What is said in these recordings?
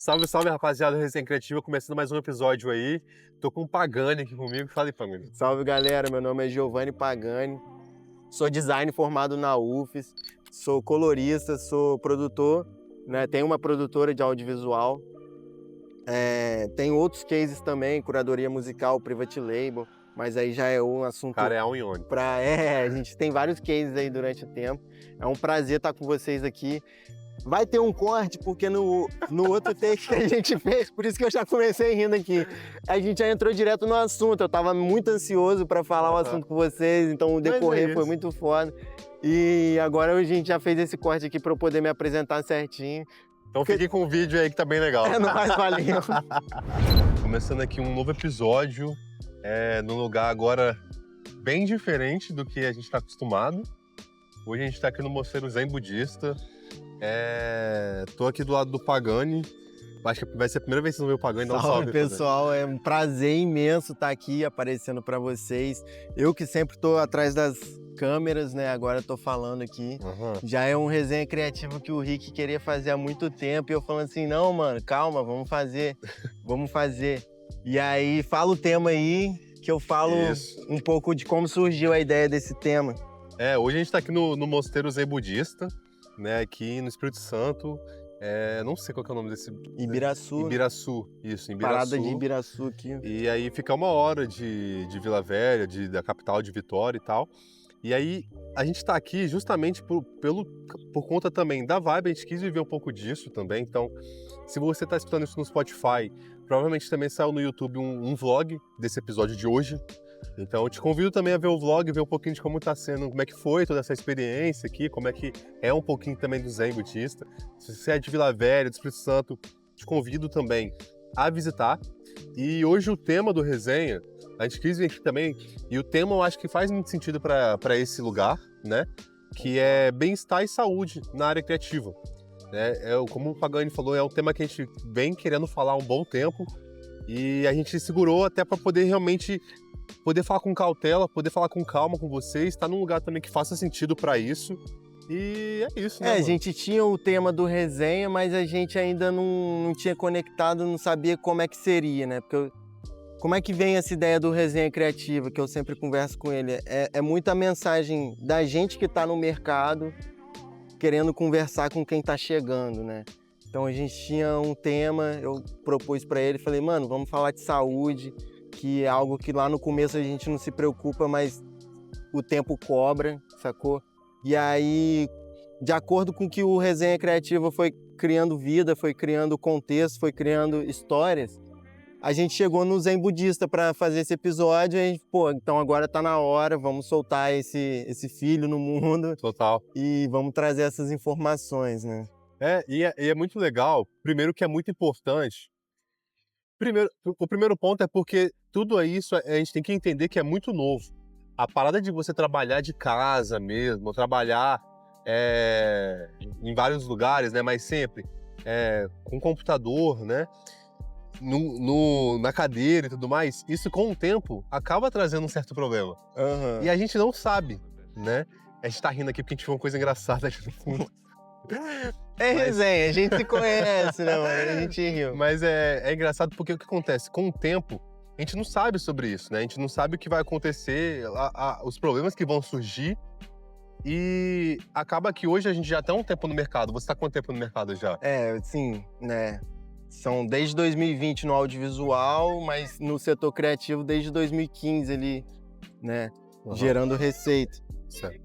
Salve, salve, rapaziada do Resenha Criativa, começando mais um episódio aí. Tô com o Pagani aqui comigo. Fala aí, Pagani. Salve, galera, meu nome é Giovanni Pagani, sou designer formado na UFES, sou colorista, sou produtor, né? Tenho uma produtora de audiovisual, tenho outros cases também, curadoria musical, private label, mas aí já é um assunto Cara, é a Unione. a gente tem vários cases aí durante o tempo. É um prazer estar com vocês aqui. Vai ter um corte, porque no outro take que a gente fez, por isso que eu já comecei rindo aqui, a gente já entrou direto no assunto. Eu tava muito ansioso para falar o assunto com vocês, então o decorrer foi muito foda. E agora a gente já fez esse corte aqui para eu poder me apresentar certinho. Então fiquem com o vídeo aí que tá bem legal. É nóis, valeu. Começando aqui um novo episódio, num lugar agora bem diferente do que a gente tá acostumado. Hoje a gente tá aqui no Mosteiro Zen Budista. Tô aqui do lado do Pagani. Acho que vai ser a primeira vez que vocês vão ver o Pagani. Dá um salve, pessoal, é um prazer imenso estar aqui aparecendo para vocês. Eu que sempre tô atrás das câmeras, né? Agora tô falando aqui. Já é um resenha criativo que o Rick queria fazer há muito tempo. E eu falando assim, não, mano, calma, vamos fazer. E aí, fala o tema aí, que eu falo um pouco de como surgiu a ideia desse tema. Hoje a gente tá aqui no Mosteiro Zen Budista, né? Aqui no Espírito Santo. Não sei qual que é o nome desse... Ibiraçu. Ibiraçu, isso, Ibiraçu. Parada de Ibiraçu aqui. E aí fica 1 hora de Vila Velha, da capital de Vitória e tal. E aí a gente tá aqui justamente por conta também da vibe, a gente quis viver um pouco disso também. Então, se você tá escutando isso no Spotify, provavelmente também saiu no YouTube um vlog desse episódio de hoje. Então eu te convido também a ver o vlog, ver um pouquinho de como tá sendo, como é que foi toda essa experiência aqui, como é que é um pouquinho também do Zen Budista. Se você é de Vila Velha, do Espírito Santo, te convido também a visitar. E hoje o tema do resenha, a gente quis vir aqui também, e o tema eu acho que faz muito sentido para esse lugar, né? Que é bem-estar e saúde na área criativa. Como o Pagani falou, é um tema que a gente vem querendo falar há um bom tempo, e a gente segurou até para poder realmente poder falar com cautela, poder falar com calma com vocês, estar num lugar também que faça sentido para isso. E é isso, né? A gente tinha o tema do resenha, mas a gente ainda não tinha conectado, não sabia como é que seria, né? Porque como é que vem essa ideia do resenha criativa, que eu sempre converso com ele? É muita mensagem da gente que está no mercado, querendo conversar com quem está chegando, né? Então a gente tinha um tema, eu propus para ele, falei, mano, vamos falar de saúde, que é algo que lá no começo a gente não se preocupa, mas o tempo cobra, sacou? E aí, de acordo com que o Resenha Criativa foi criando vida, foi criando contexto, foi criando histórias, a gente chegou no Zen Budista para fazer esse episódio e a gente, então agora tá na hora, vamos soltar esse filho no mundo. Total. E vamos trazer essas informações, né? E é muito legal, primeiro que é muito importante. O primeiro ponto é porque tudo isso a gente tem que entender que é muito novo. A parada de você trabalhar de casa mesmo, trabalhar em vários lugares, né, mas sempre com computador, né, na cadeira e tudo mais, isso com o tempo acaba trazendo um certo problema. E a gente não sabe, né? A gente tá rindo aqui porque a gente viu uma coisa engraçada aqui no fundo. Resenha, a gente se conhece, né, mano? A gente riu. Mas é engraçado porque o que acontece? Com o tempo, a gente não sabe sobre isso, né? A gente não sabe o que vai acontecer, os problemas que vão surgir. E acaba que hoje a gente já tá um tempo no mercado. Você tá quanto tempo no mercado já? Sim, né? São desde 2020 no audiovisual, mas no setor criativo desde 2015 ali, né? Gerando receita. Certo.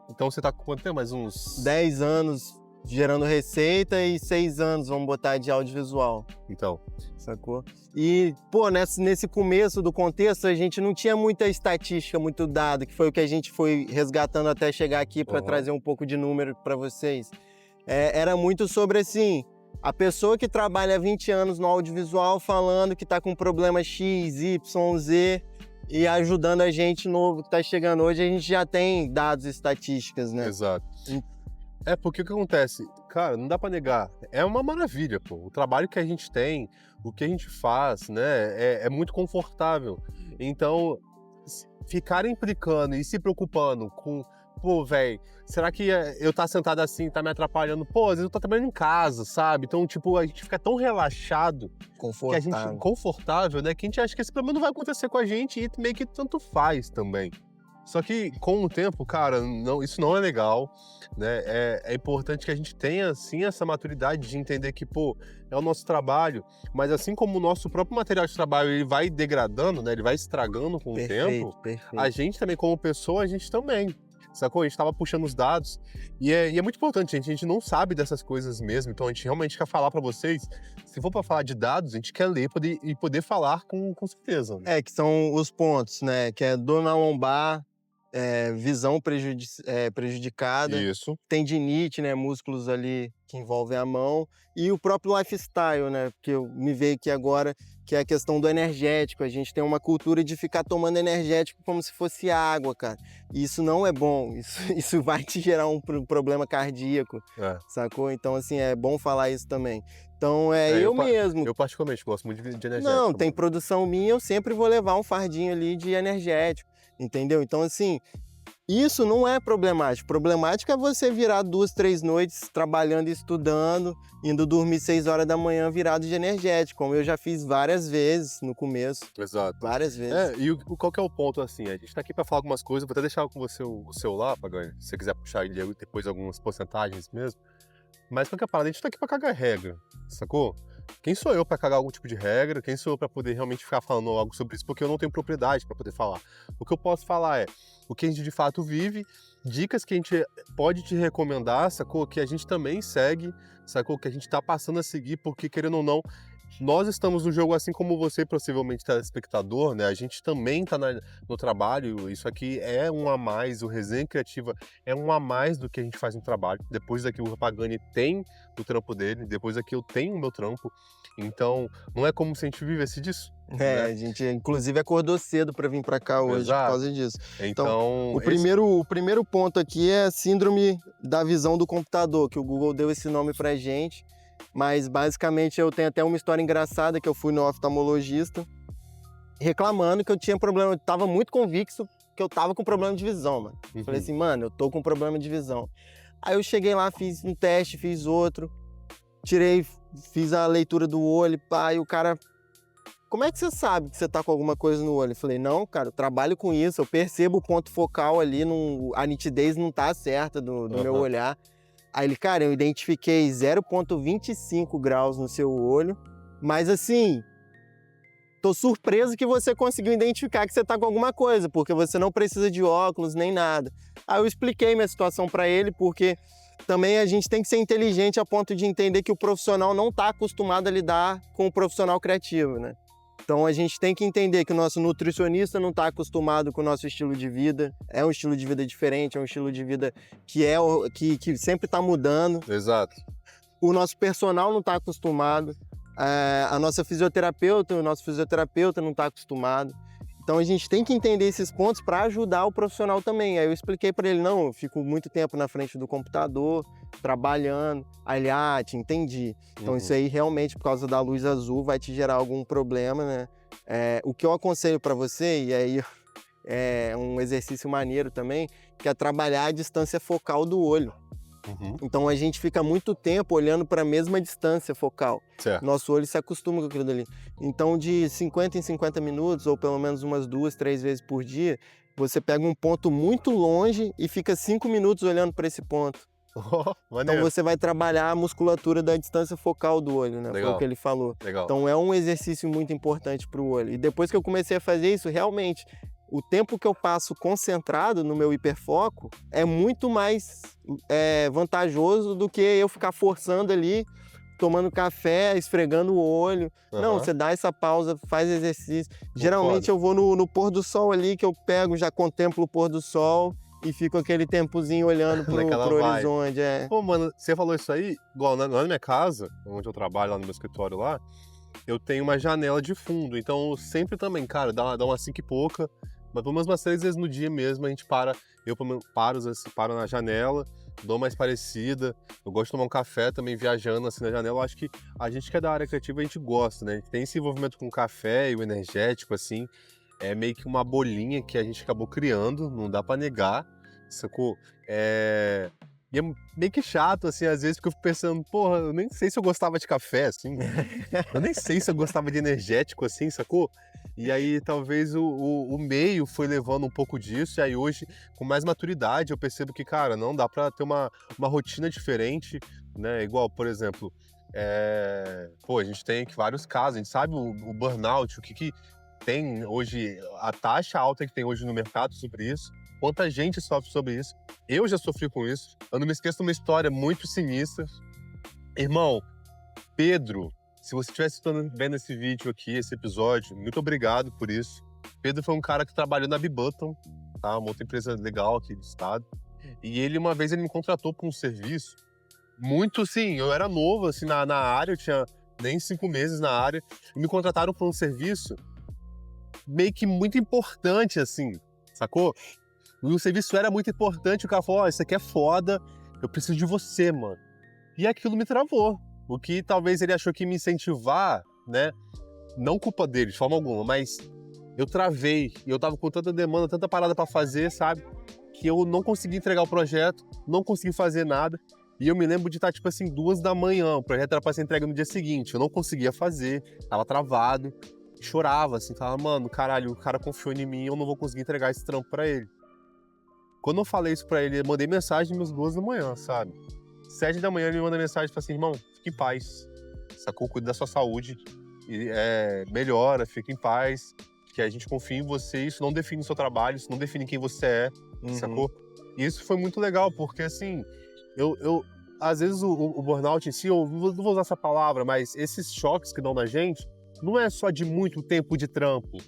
Então você tá com quanto tempo? Mais uns... 10 anos gerando receita e 6 anos, vamos botar, de audiovisual. Então. Sacou? E, nesse começo do contexto, a gente não tinha muita estatística, muito dado, que foi o que a gente foi resgatando até chegar aqui para trazer um pouco de número para vocês. Era muito sobre, assim, a pessoa que trabalha há 20 anos no audiovisual falando que tá com problema X, Y, Z e ajudando a gente novo que tá chegando hoje, a gente já tem dados e estatísticas, né? Exato. Porque o que acontece? Cara, não dá pra negar. É uma maravilha, pô. O trabalho que a gente tem, o que a gente faz, né? É muito confortável. Então, ficar implicando e se preocupando com pô, velho, será que eu tá sentado assim tá me atrapalhando? Pô, às vezes eu tô trabalhando em casa, sabe? Então, tipo, a gente fica tão relaxado, que a gente, Confortável. confortável, né, que a gente acha que esse problema não vai acontecer com a gente e meio que tanto faz também. Só que com o tempo, cara, não, isso não é legal, né? É importante que a gente tenha, sim, essa maturidade de entender que, pô, é o nosso trabalho, mas assim como o nosso próprio material de trabalho ele vai degradando, né? Ele vai estragando com o Perfeito, tempo, a perfeito. gente também, como pessoa, a gente também. Sacou? A gente tava puxando os dados e é muito importante, gente. A gente não sabe dessas coisas mesmo, então a gente realmente quer falar pra vocês. Se for pra falar de dados, a gente quer ler e poder falar com certeza. Né? É, que são os pontos, né? Que é dor na lombar, visão prejudicada, Isso, tendinite, né? Músculos ali que envolvem a mão. E o próprio lifestyle, né? Porque eu me veio aqui agora, que é a questão do energético. A gente tem uma cultura de ficar tomando energético como se fosse água, cara. E isso não é bom. Isso vai te gerar um problema cardíaco, é. sacou? Então, assim, é bom falar isso também. Então, eu pa- mesmo. Eu particularmente gosto muito de energético. Não, tem mano. produção minha, eu sempre vou levar um fardinho ali de energético, entendeu? Então, assim, isso não é problemático. Problemático é você virar 2, 3 noites trabalhando e estudando, indo dormir 6 horas da manhã virado de energético, como eu já fiz várias vezes no começo, Exato. várias vezes. E qual que é o ponto, assim? A gente tá aqui pra falar algumas coisas, vou até deixar com você o celular, Pagani, se você quiser puxar ele depois algumas porcentagens mesmo. Mas qual que é a parada? A gente tá aqui pra cagar regra, sacou? Quem sou eu pra cagar algum tipo de regra? Quem sou eu pra poder realmente ficar falando algo sobre isso? Porque eu não tenho propriedade pra poder falar. O que eu posso falar é o que a gente de fato vive, dicas que a gente pode te recomendar, sacou? Que a gente também segue, sacou? Que a gente tá passando a seguir, porque querendo ou não, nós estamos no jogo assim como você, possivelmente telespectador, né? A gente também tá no trabalho, isso aqui é um a mais, o Resenha Criativa é um a mais do que a gente faz no trabalho. Depois daqui o Pagani tem o trampo dele, depois daqui eu tenho o meu trampo. Então, não é como se a gente vivesse disso. É, Né? a gente inclusive acordou cedo para vir para cá hoje por Exato. causa disso. Então, Então, o primeiro ponto aqui é a síndrome da visão do computador, que o Google deu esse nome pra gente. Mas basicamente eu tenho até uma história engraçada que eu fui no oftalmologista reclamando que eu tinha problema, eu tava muito convicto que eu tava com problema de visão, mano. Uhum. Falei assim, mano, eu tô com problema de visão. Aí eu cheguei lá, fiz um teste, fiz outro, fiz a leitura do olho, pá, e o cara, como é que você sabe que você tá com alguma coisa no olho? Eu falei, não, cara, eu trabalho com isso, eu percebo o ponto focal ali, a nitidez não tá certa do meu olhar. Aí ele, cara, eu identifiquei 0,25 graus no seu olho, mas assim, tô surpreso que você conseguiu identificar que você tá com alguma coisa, porque você não precisa de óculos nem nada. Aí eu expliquei minha situação para ele, porque também a gente tem que ser inteligente a ponto de entender que o profissional não tá acostumado a lidar com o profissional criativo, né? Então a gente tem que entender que o nosso nutricionista não está acostumado com o nosso estilo de vida. É um estilo de vida diferente, é um estilo de vida que sempre está mudando. Exato. O nosso personal não está acostumado. A nossa fisioterapeuta, o nosso fisioterapeuta não está acostumado. Então a gente tem que entender esses pontos para ajudar o profissional também. Aí eu expliquei para ele, não, eu fico muito tempo na frente do computador, trabalhando. Aí ele, te entendi. Então isso aí realmente, por causa da luz azul, vai te gerar algum problema, né? O que eu aconselho para você, e aí é um exercício maneiro também, que é trabalhar a distância focal do olho. Então a gente fica muito tempo olhando para a mesma distância focal. Certo. Nosso olho se acostuma com aquilo dali. Então de 50 em 50 minutos, ou pelo menos umas 2, 3 vezes por dia, você pega um ponto muito longe e fica 5 minutos olhando para esse ponto. Então você vai trabalhar a musculatura da distância focal do olho, né? Legal. Foi o que ele falou. Legal. Então é um exercício muito importante para o olho. E depois que eu comecei a fazer isso, realmente, o tempo que eu passo concentrado no meu hiperfoco é muito mais vantajoso do que eu ficar forçando ali, tomando café, esfregando o olho. Não, você dá essa pausa, faz exercício. Geralmente eu vou no pôr do sol ali, que eu pego, já contemplo o pôr do sol e fico aquele tempozinho olhando pro horizonte. Pô, mano, você falou isso aí, igual lá na minha casa, onde eu trabalho, lá no meu escritório lá, eu tenho uma janela de fundo, então sempre também, cara, dá umas 5 e pouca, mas pelo menos umas 3 vezes no dia mesmo a gente eu paro na janela, dou uma esparecida, eu gosto de tomar um café também viajando assim na janela, eu acho que a gente que é da área criativa a gente gosta, né, a gente tem esse envolvimento com o café e o energético, assim, é meio que uma bolinha que a gente acabou criando, não dá pra negar, sacou? E é meio que chato, assim, às vezes, porque eu fico pensando, porra, eu nem sei se eu gostava de café, assim. Eu nem sei se eu gostava de energético, assim, sacou? E aí, talvez, o meio foi levando um pouco disso, e aí hoje, com mais maturidade, eu percebo que, cara, não dá pra ter uma rotina diferente, né? Igual, por exemplo, pô, a gente tem aqui vários casos, a gente sabe o burnout, o que tem hoje, a taxa alta que tem hoje no mercado sobre isso, quanta gente sofre sobre isso. Eu já sofri com isso. Eu não me esqueço de uma história muito sinistra. Irmão, Pedro, se você estiver vendo esse vídeo aqui, esse episódio, muito obrigado por isso. Pedro foi um cara que trabalhou na Bibutton, tá? Uma outra empresa legal aqui do estado. E ele, uma vez, ele me contratou para um serviço muito, sim, eu era novo, assim, na área, eu tinha nem 5 meses na área, e me contrataram para um serviço meio que muito importante, assim, sacou? E o serviço era muito importante, o cara falou, isso aqui é foda, eu preciso de você, mano. E aquilo me travou. O que talvez ele achou que me incentivar, né? Não culpa dele, de forma alguma, mas eu travei. E eu tava com tanta demanda, tanta parada pra fazer, sabe? Que eu não consegui entregar o projeto, não consegui fazer nada. E eu me lembro de estar, tipo assim, 2 da manhã. O projeto era pra ser entregue no dia seguinte. Eu não conseguia fazer, tava travado. Chorava, assim, falava, mano, caralho, o cara confiou em mim, eu não vou conseguir entregar esse trampo pra ele. Quando eu falei isso pra ele, eu mandei mensagem às 2 da manhã, sabe? 7 da manhã ele me manda mensagem e fala assim, irmão, fique em paz, sacou? Cuida da sua saúde, melhora, fica em paz, que a gente confia em você, isso não define o seu trabalho, isso não define quem você é, sacou? E isso foi muito legal, porque assim, às vezes o burnout em si, eu não vou usar essa palavra, mas esses choques que dão na gente, não é só de muito tempo de trampo.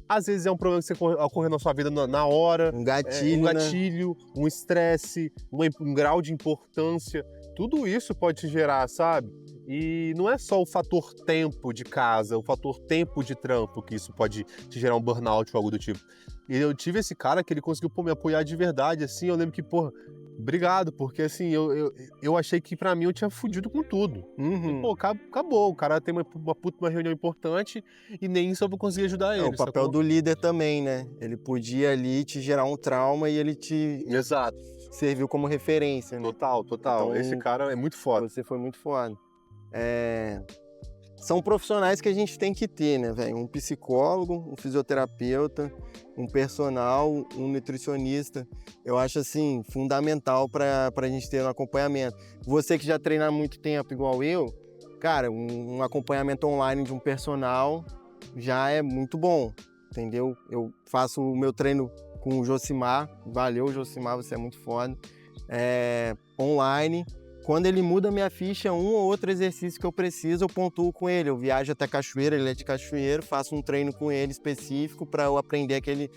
Às vezes é um problema que você ocorreu na sua vida na hora. Um gatilho, um estresse, um grau de importância. Tudo isso pode te gerar, sabe? E não é só o fator tempo de casa, o fator tempo de trampo que isso pode te gerar um burnout ou algo do tipo. E eu tive esse cara que ele conseguiu me apoiar de verdade, assim, eu lembro que, porra, obrigado, porque assim, eu achei que pra mim eu tinha fudido com tudo. E, pô, acabou, o cara tem uma reunião importante e nem isso eu vou conseguir ajudar ele. É o papel do líder também, né? Ele podia ali te gerar um trauma e ele te Exato. serviu como referência, né? Total. Então, Esse cara é muito foda. Você foi muito foda. São profissionais que a gente tem que ter, né, velho? Um psicólogo, um fisioterapeuta, um personal, um nutricionista. Eu acho, assim, fundamental para a gente ter um acompanhamento. Você que já treina há muito tempo, igual eu, cara, um acompanhamento online de um personal já é muito bom, entendeu? Eu faço o meu treino com o Josimar. Valeu, Josimar, você é muito foda. Online. Quando ele muda minha ficha, um ou outro exercício que eu preciso, eu pontuo com ele. Eu viajo até Cachoeira, ele é de Cachoeiro, faço um treino com ele específico para eu aprender aquele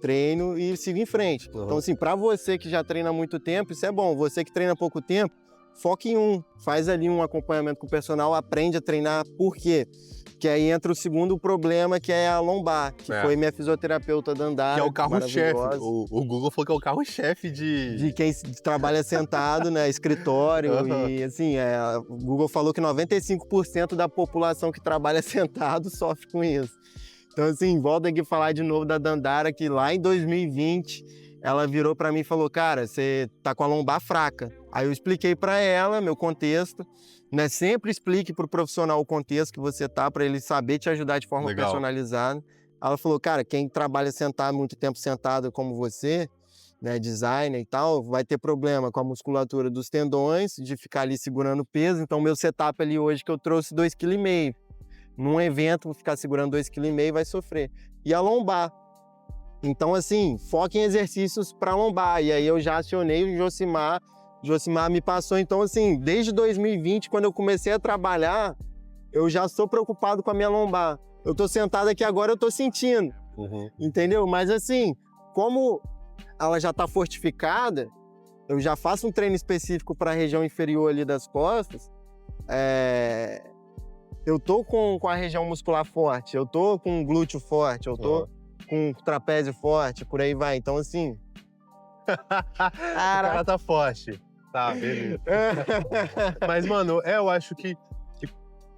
treino e sigo em frente. Então, assim, para você que já treina há muito tempo, isso é bom. Você que treina há pouco tempo, foca em faz ali um acompanhamento com o personal, aprende a treinar. Por quê? Que aí entra o segundo problema, que é a lombar, que foi minha fisioterapeuta Dandara. Que é o carro-chefe. O Google falou que é o carro-chefe de quem trabalha sentado, né? Escritório. E assim, o Google falou que 95% da população que trabalha sentado sofre com isso. Então, assim, volta aqui falar de novo da Dandara, que lá em 2020 ela virou para mim e falou: cara, você tá com a lombar fraca. Aí eu expliquei para ela meu contexto, né? Sempre explique pro profissional o contexto que você tá, para ele saber te ajudar de forma personalizada. Ela falou: cara, quem trabalha sentado, muito tempo sentado como você, né, designer e tal, vai ter problema com a musculatura dos tendões, de ficar ali segurando peso. Então, meu setup ali hoje que eu trouxe 2,5 kg. Num evento, vou ficar segurando 2,5 kg vai sofrer. E a lombar. Então, assim, foca em exercícios para lombar. E aí eu já acionei o Josimar. O Josimar me passou. Então, assim, desde 2020, quando eu comecei a trabalhar, eu já sou preocupado com a minha lombar. Eu tô sentado aqui agora, eu tô sentindo. Entendeu? Mas, assim, como ela já tá fortificada, eu já faço um treino específico para a região inferior ali das costas. Eu tô com a região muscular forte, eu tô com o glúteo forte, eu tô com o trapézio forte, por aí vai. Então, assim... O cara tá forte. Tá, beleza. Mas, mano, eu acho que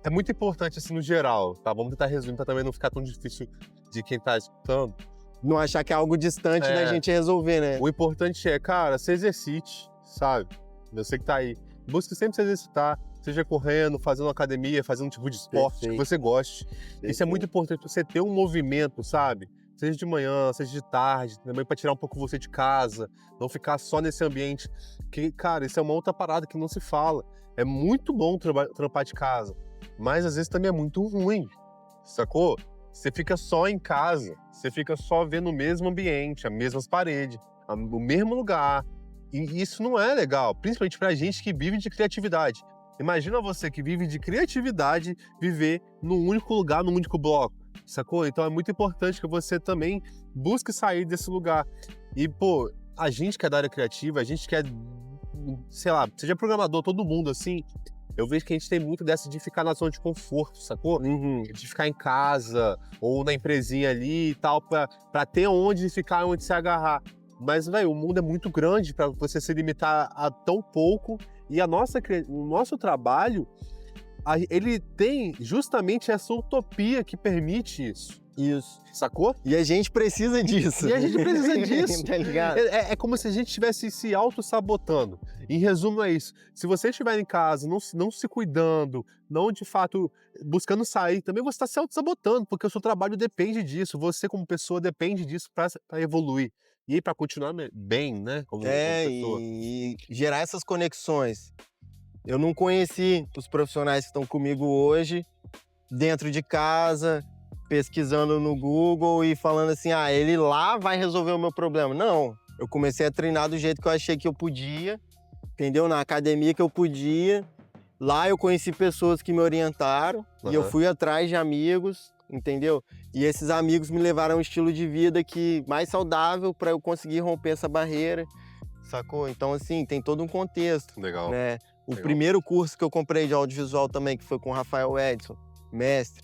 é muito importante, assim, no geral, tá? Vamos tentar resumir pra também não ficar tão difícil de quem tá escutando. Não achar que é algo distante da gente resolver, né? O importante é, cara, se exercite, sabe? Você que tá aí. Busque sempre se exercitar, seja correndo, fazendo academia, fazendo um tipo de esporte que você goste. Isso é muito importante, você ter um movimento, sabe? Seja de manhã, seja de tarde, também para tirar um pouco você de casa, não ficar só nesse ambiente. Que, cara, isso é uma outra parada que não se fala. É muito bom trampar de casa, mas às vezes também é muito ruim, sacou? Você fica só em casa, você fica só vendo o mesmo ambiente, as mesmas paredes, o mesmo lugar. E isso não é legal, principalmente pra gente que vive de criatividade. Imagina você que vive de criatividade viver num único lugar, num único bloco, sacou? Então é muito importante que você também busque sair desse lugar. E, pô, a gente que é da área criativa, a gente que é, sei lá, seja programador, todo mundo assim, eu vejo que a gente tem muito dessa de ficar na zona de conforto, sacou? De ficar em casa ou na empresinha ali e tal, pra ter onde ficar, onde se agarrar. Mas, velho, o mundo é muito grande para você se limitar a tão pouco e o nosso trabalho, ele tem justamente essa utopia que permite isso. Isso. Sacou? E a gente precisa disso. E a gente precisa disso. Tá ligado? É como se a gente estivesse se auto-sabotando. Em resumo, é isso. Se você estiver em casa, não se cuidando, não de fato buscando sair, também você está se auto-sabotando, porque o seu trabalho depende disso. Você, como pessoa, depende disso para evoluir. E aí, para continuar bem, né? Como pessoa. E gerar essas conexões. Eu não conheci os profissionais que estão comigo hoje, dentro de casa, pesquisando no Google e falando assim, ele lá vai resolver o meu problema. Não, eu comecei a treinar do jeito que eu achei que eu podia, entendeu? Na academia que eu podia. Lá eu conheci pessoas que me orientaram e eu fui atrás de amigos, entendeu? E esses amigos me levaram a um estilo de vida mais saudável para eu conseguir romper essa barreira, sacou? Então, assim, tem todo um contexto. Legal. Né? O Legal. primeiro curso que eu comprei de audiovisual também, que foi com o Rafael Edson, mestre,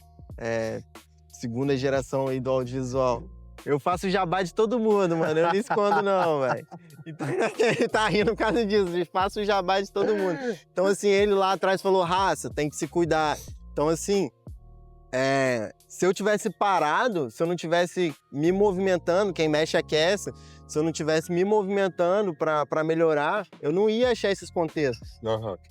segunda geração aí do audiovisual. Eu faço jabá de todo mundo, mano. Eu não escondo, não, velho. Então, ele tá rindo por causa disso. Eu faço jabá de todo mundo. Então, assim, ele lá atrás falou, raça, tem que se cuidar. Então, assim, se eu tivesse parado, se eu não tivesse me movimentando, quem mexe aquece, se eu não tivesse me movimentando pra melhorar, eu não ia achar esses contextos.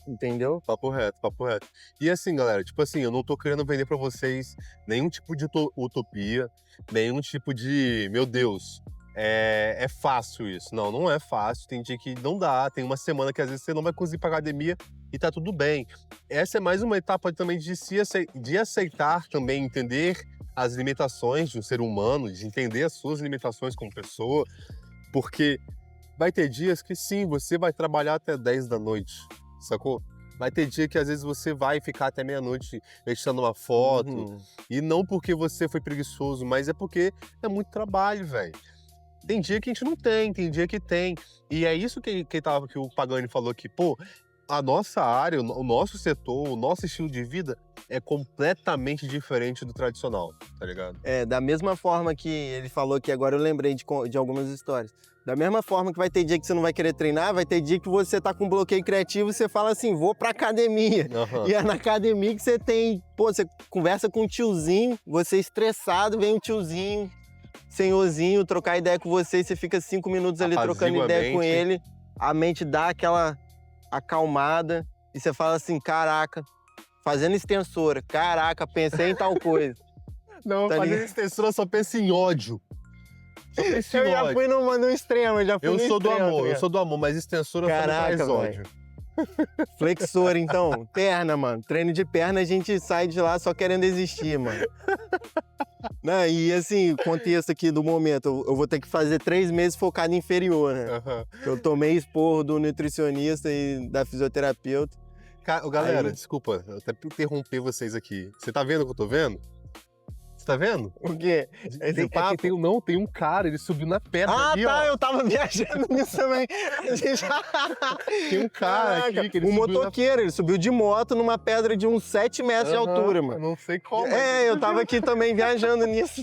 Entendeu? Papo reto, papo reto. E assim, galera, tipo assim, eu não tô querendo vender pra vocês nenhum tipo de utopia, nenhum tipo de, meu Deus, é fácil isso. Não, não é fácil, tem dia que não dá, tem uma semana que às vezes você não vai conseguir ir pra academia e tá tudo bem. Essa é mais uma etapa também de aceitar também, entender as limitações de um ser humano, de entender as suas limitações como pessoa, porque vai ter dias que sim, você vai trabalhar até 10 da noite, sacou? Vai ter dia que às vezes você vai ficar até meia-noite editando uma foto, e não porque você foi preguiçoso, mas é porque é muito trabalho, velho. Tem dia que a gente não tem dia que tem. E é isso que o Pagani falou aqui, pô, a nossa área, o nosso setor, o nosso estilo de vida é completamente diferente do tradicional, tá ligado? Da mesma forma que ele falou que agora eu lembrei de algumas histórias. Da mesma forma que vai ter dia que você não vai querer treinar, vai ter dia que você tá com bloqueio criativo e você fala assim, vou pra academia. E é na academia que você tem, você conversa com um tiozinho, você estressado, vem um tiozinho, senhorzinho, trocar ideia com você e você fica 5 minutos ali trocando ideia com ele, a mente dá aquela acalmada e você fala assim, caraca, fazendo extensora, caraca, pensei em tal coisa. Não, fazendo extensora só pensa em ódio. Eu já fui no extremo, eu sou do amor, mas extensora só me traz ódio. Flexor, então, perna, mano. Treino de perna, a gente sai de lá só querendo existir, mano. Né? E assim, o contexto aqui do momento, eu vou ter que fazer 3 meses focado em inferior, né? Eu tomei esporro do nutricionista e da fisioterapeuta. Galera, desculpa, eu até interromper vocês aqui. Você tá vendo o que eu tô vendo? Tá vendo? O quê? Tem um cara, ele subiu na pedra ali, ó. Eu tava viajando nisso também. Tem um cara aqui que ele subiu motoqueiro, ele subiu de moto numa pedra de uns 7 metros de altura, mano. Eu não sei como. Eu tava aqui também viajando nisso.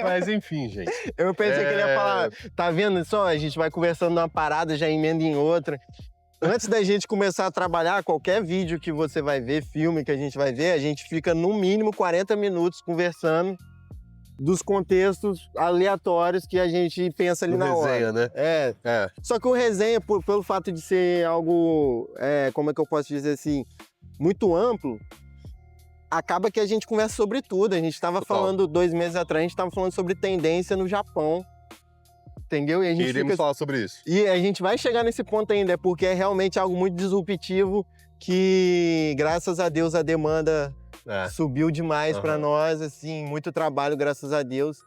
Mas enfim, gente. Eu pensei que ele ia falar, tá vendo só? A gente vai conversando numa parada, já emenda em outra. Antes da gente começar a trabalhar, qualquer vídeo que você vai ver, filme que a gente vai ver, a gente fica no mínimo 40 minutos conversando dos contextos aleatórios que a gente pensa ali No na resenha, hora. né? É. É. Só que o resenha, pelo fato de ser algo, como é que eu posso dizer assim, muito amplo, acaba que a gente conversa sobre tudo. A gente estava falando 2 meses atrás, a gente estava falando sobre tendência no Japão, entendeu? E a gente Iremos falar sobre isso. E a gente vai chegar nesse ponto ainda, porque é realmente algo muito disruptivo que, graças a Deus, a demanda subiu demais para nós, assim, muito trabalho, graças a Deus.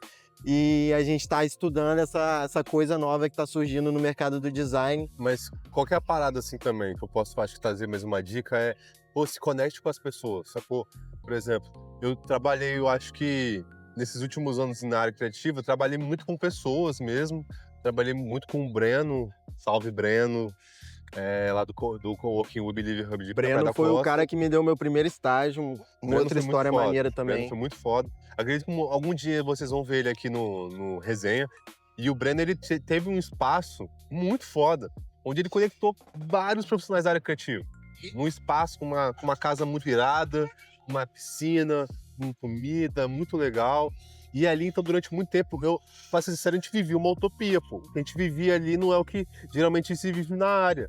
E a gente está estudando essa coisa nova que está surgindo no mercado do design. Mas qualquer parada assim também, que eu posso, acho que trazer mais uma dica é, pô, se conecte com as pessoas, sacou? Por exemplo, eu trabalhei, eu acho que nesses últimos anos na área criativa, eu trabalhei muito com pessoas mesmo, trabalhei muito com o Breno, salve Breno, lá do Coworking We Believe Hub de Breno foi o cara que me deu meu primeiro estágio, uma outra história maneira também. Breno foi muito foda. Acredito que algum dia vocês vão ver ele aqui no resenha. E o Breno, ele teve um espaço muito foda, onde ele conectou vários profissionais da área criativa. Num espaço com uma casa muito irada, uma piscina, com comida, muito legal. E ali, então, durante muito tempo, eu, pra ser sincero, a gente vivia uma utopia, pô. O que a gente vivia ali não é o que geralmente se vive na área.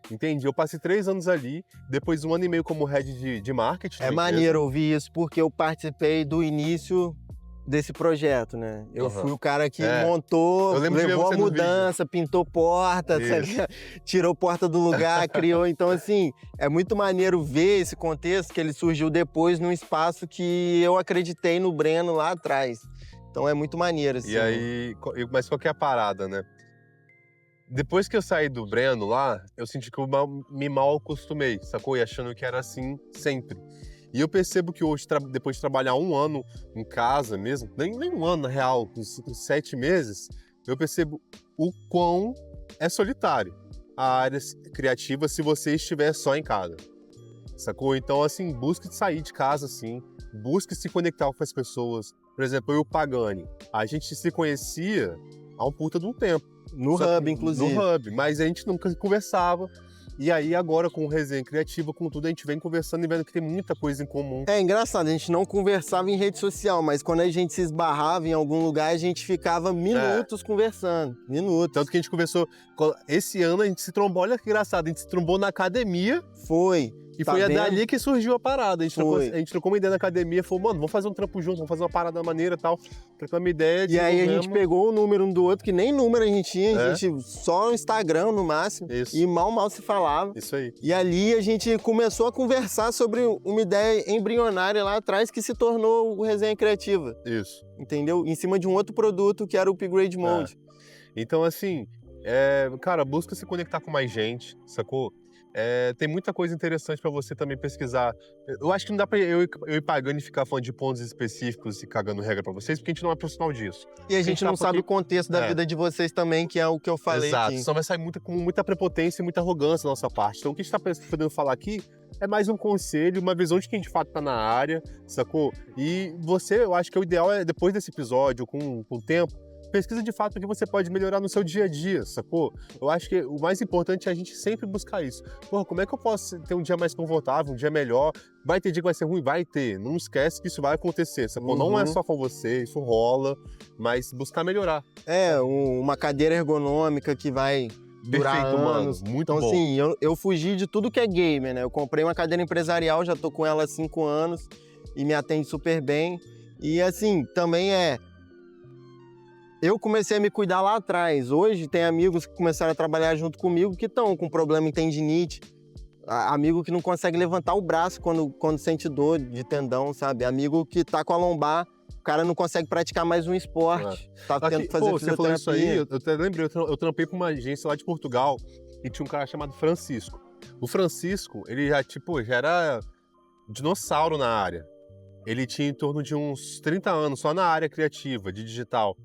Entende? Eu passei 3 anos ali, depois 1 ano e meio como head de marketing. É maneiro ouvir isso, porque eu participei do início desse projeto, né? Eu fui o cara que montou, levou a mudança, pintou porta, sabe? Tirou porta do lugar, criou. Então, assim, é muito maneiro ver esse contexto que ele surgiu depois num espaço que eu acreditei no Breno lá atrás. Então é muito maneiro, assim. E aí, mas qual que é a parada, né? Depois que eu saí do Breno lá, eu senti que eu me mal acostumei, sacou? E achando que era assim sempre. E eu percebo que hoje, depois de trabalhar 1 ano em casa mesmo, nem 1 ano na real, uns 7 meses, eu percebo o quão é solitário a área criativa se você estiver só em casa, sacou? Então, assim, busque sair de casa, assim, busque se conectar com as pessoas. Por exemplo, eu e o Pagani, a gente se conhecia há um puta de um tempo. No Hub, inclusive. No Hub, mas a gente nunca conversava. E aí agora com o Resenha Criativa, com tudo, a gente vem conversando e vendo que tem muita coisa em comum. É engraçado, a gente não conversava em rede social, mas quando a gente se esbarrava em algum lugar, a gente ficava minutos conversando. Minutos. Tanto que a gente conversou, esse ano a gente se trombou, olha que engraçado, a gente se trombou na academia. Foi. E foi dali que surgiu a parada. A gente trocou uma ideia na academia, falou, mano, vamos fazer um trampo junto, vamos fazer uma parada maneira e tal. Trocamos uma ideia. E aí a gente pegou o número um do outro, que nem número a gente tinha, a gente só no Instagram no máximo. Isso. E mal se falava. Isso aí. E ali a gente começou a conversar sobre uma ideia embrionária lá atrás que se tornou o Resenha Criativa. Isso. Entendeu? Em cima de um outro produto que era o Upgrade Mode. Então, assim, cara, busca se conectar com mais gente, sacou? Tem muita coisa interessante pra você também pesquisar. Eu acho que não dá pra eu ir pagando e ficar falando de pontos específicos e cagando regra pra vocês, porque a gente não é profissional disso. E a gente não sabe o contexto da vida de vocês também, que é o que eu falei aqui. Exato, só vai sair com muita prepotência e muita arrogância da nossa parte. Então o que a gente tá podendo falar aqui é mais um conselho, uma visão de quem de fato tá na área, sacou? E você, eu acho que o ideal é, depois desse episódio, com o tempo, pesquisa de fato o que você pode melhorar no seu dia a dia, sacou? Eu acho que o mais importante é a gente sempre buscar isso. Porra, como é que eu posso ter um dia mais confortável, um dia melhor? Vai ter dia que vai ser ruim? Vai ter. Não esquece que isso vai acontecer, sacou? Não é só com você, isso rola, mas buscar melhorar. Uma cadeira ergonômica que vai durar Perfeito, anos. Mano. Muito então, bom. assim, eu fugi de tudo que é gamer, né? Eu comprei uma cadeira empresarial, já tô com ela há 5 anos e me atende super bem. E, assim, também eu comecei a me cuidar lá atrás. Hoje tem amigos que começaram a trabalhar junto comigo que estão com problema em tendinite. Amigo que não consegue levantar o braço quando sente dor de tendão, sabe? Amigo que tá com a lombar, o cara não consegue praticar mais um esporte. Tá tendo que fazer você falou isso aí, fisioterapia. eu até lembrei, eu trampei pra uma agência lá de Portugal e tinha um cara chamado Francisco. O Francisco, ele já era dinossauro na área. Ele tinha em torno de uns 30 anos só na área criativa, de digital.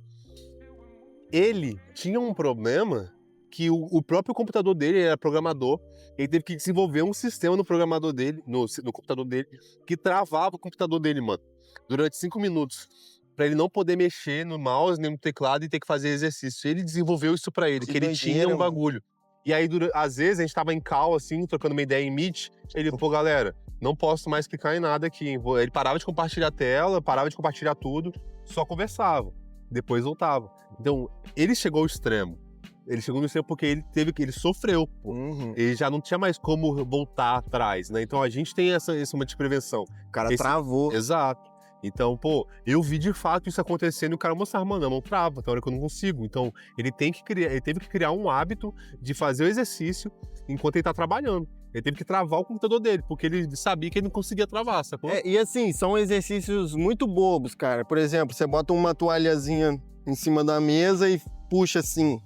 Ele tinha um problema que o próprio computador dele, ele era programador, ele teve que desenvolver um sistema no programador dele, no computador dele, que travava o computador dele, mano, durante 5 minutos, pra ele não poder mexer no mouse nem no teclado e ter que fazer exercício. Ele desenvolveu isso pra ele, que ele tinha um bagulho. E aí, às vezes, a gente tava em call, assim, trocando uma ideia em Meet, ele, pô, galera, não posso mais clicar em nada aqui. Ele parava de compartilhar a tela, parava de compartilhar tudo, só conversava. Depois voltava. Então, ele chegou ao extremo. Ele chegou no extremo porque ele sofreu, pô. Ele já não tinha mais como voltar atrás, né? Então a gente tem essa uma de prevenção. O cara travou. Exato. Então, pô, eu vi de fato isso acontecendo e o cara mostrava, mano, eu não trava, tem hora que eu não consigo. Então, ele teve que criar um hábito de fazer o exercício enquanto ele tá trabalhando. Ele teve que travar o computador dele, porque ele sabia que ele não conseguia travar, sacou? E assim, são exercícios muito bobos, cara. Por exemplo, você bota uma toalhazinha em cima da mesa e puxa assim.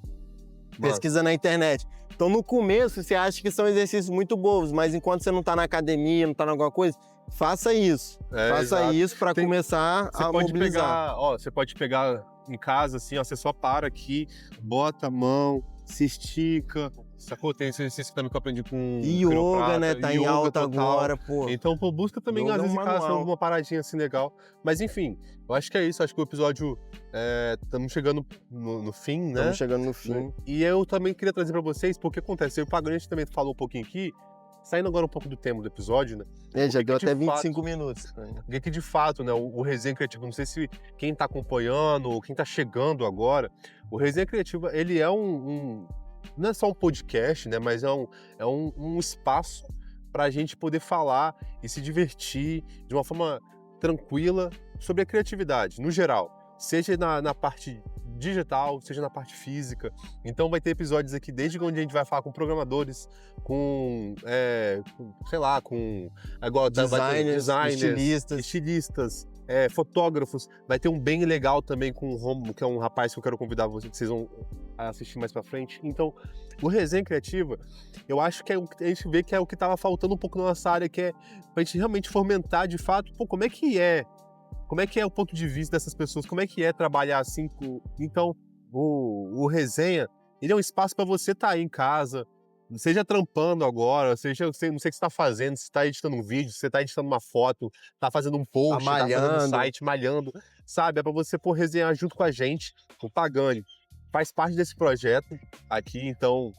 Pesquisa na internet. Então, no começo, você acha que são exercícios muito bobos, mas enquanto você não tá na academia, não tá em alguma coisa, faça isso. Faça exato. Isso para começar a mobilizar. Você pode pegar em casa, assim, ó, você só para aqui, bota a mão, se estica, sacou? Tem esse exercício também que eu aprendi com yoga, né? Tá em alta total. Agora, pô. Então, pô, busca também, Yoga às vezes, em casa, manual. alguma paradinha assim legal. Mas, enfim, eu acho que é isso. Acho que o episódio, estamos chegando no fim, né? Estamos chegando no fim. E eu também queria trazer pra vocês, porque acontece, eu e o Pagani, a gente também falou um pouquinho aqui, saindo agora um pouco do tema do episódio, né? Já deu até de 25 minutos. Porque que de fato, né, o Resenha Criativa, não sei se quem tá acompanhando ou quem tá chegando agora, o Resenha Criativa, ele é não é só um podcast, né, mas é um espaço pra gente poder falar e se divertir de uma forma tranquila sobre a criatividade, no geral. Seja na parte digital, seja na parte física. Então vai ter episódios aqui desde onde a gente vai falar com programadores, com agora designers, estilistas, fotógrafos. Vai ter um bem legal também com o Romo, que é um rapaz que eu quero convidar vocês, que vocês vão assistir mais pra frente. Então, o Resenha Criativa, eu acho que a gente vê que é o que estava faltando um pouco na nossa área, que é pra gente realmente fomentar de fato, pô, como é que é o ponto de vista dessas pessoas? Como é que é trabalhar assim? Então, o Resenha, ele é um espaço para você estar aí em casa, seja trampando agora, seja, não sei o que você está fazendo, se está editando um vídeo, se você está editando uma foto, está fazendo um post, tá fazendo um site, malhando, sabe? É para você resenhar junto com a gente, com o Pagani. Faz parte desse projeto aqui, então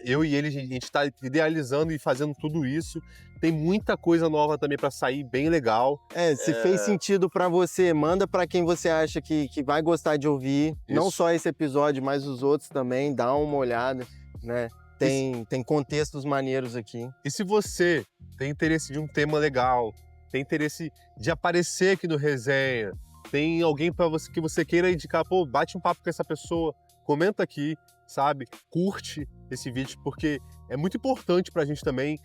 eu e ele, a gente está idealizando e fazendo tudo isso. Tem muita coisa nova também para sair, bem legal. Se fez sentido para você, manda para quem você acha que vai gostar de ouvir. Isso. Não só esse episódio, mas os outros também. Dá uma olhada, né? Tem contextos maneiros aqui. E se você tem interesse de um tema legal, tem interesse de aparecer aqui no Resenha, tem alguém para você que você queira indicar, pô, bate um papo com essa pessoa, comenta aqui, sabe? Curte esse vídeo, porque é muito importante pra gente também,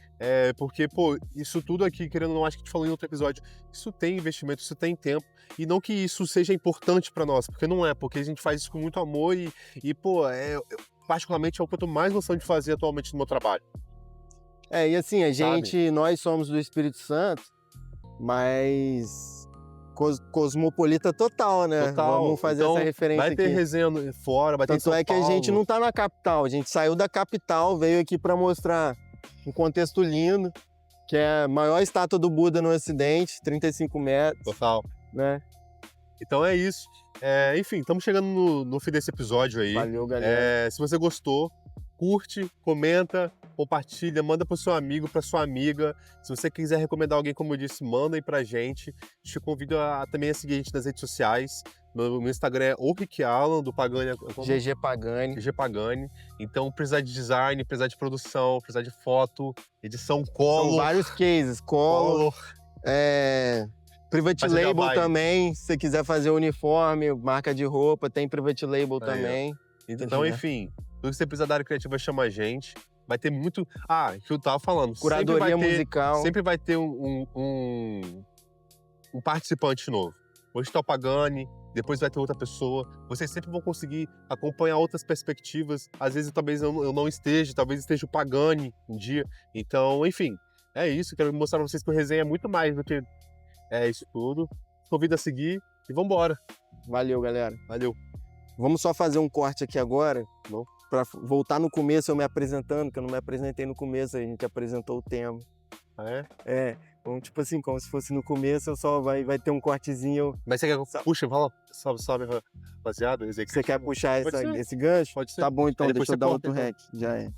porque, pô, isso tudo aqui, querendo ou não, acho que a gente falou em outro episódio, isso tem investimento, isso tem tempo, e não que isso seja importante pra nós, porque não é, porque a gente faz isso com muito amor e pô, particularmente é o que eu tô mais gostando de fazer atualmente no meu trabalho. E assim, nós somos do Espírito Santo, mas cosmopolita total, né? Total. Vamos fazer essa referência aqui. Vai ter resenha fora, vai ter em São Paulo. Tanto é que a gente não tá na capital, a gente saiu da capital, veio aqui para mostrar um contexto lindo, que é a maior estátua do Buda no Ocidente, 35 metros. Total. Né? Então é isso. Enfim, estamos chegando no fim desse episódio aí. Valeu, galera. Se você gostou, curte, comenta, compartilha, manda pro seu amigo, pra sua amiga. Se você quiser recomendar alguém, como eu disse, manda aí pra gente. Te convido também a seguir a gente nas redes sociais. Meu Instagram é o Rick Alan, do Pagani. GG Pagani. GG Pagani. Então, precisar de design, precisar de produção, precisar de foto, edição Color. São vários cases. Color. Private Label também. Se você quiser fazer uniforme, marca de roupa, tem Private Label também. Então, enfim, tudo que você precisar da área criativa, chama a gente. Vai ter muito... que eu tava falando. Curadoria musical. Sempre vai ter um participante novo. Hoje tá o Pagani, depois vai ter outra pessoa. Vocês sempre vão conseguir acompanhar outras perspectivas. Às vezes, talvez eu não esteja, talvez esteja o Pagani um dia. Então, enfim, é isso. Quero mostrar pra vocês que o Resenha é muito mais do que isso tudo. Convido a seguir e vambora. Valeu, galera. Valeu. Vamos só fazer um corte aqui agora. Bom. Pra voltar no começo, eu me apresentando, que eu não me apresentei no começo, a gente apresentou o tema. Então, tipo assim, como se fosse no começo, só vai ter um cortezinho. Mas você quer... Puxa, fala, salve, rapaziada. Você quer puxar esse gancho? Pode ser. Tá bom, então, deixa eu dar outro rec. Já é.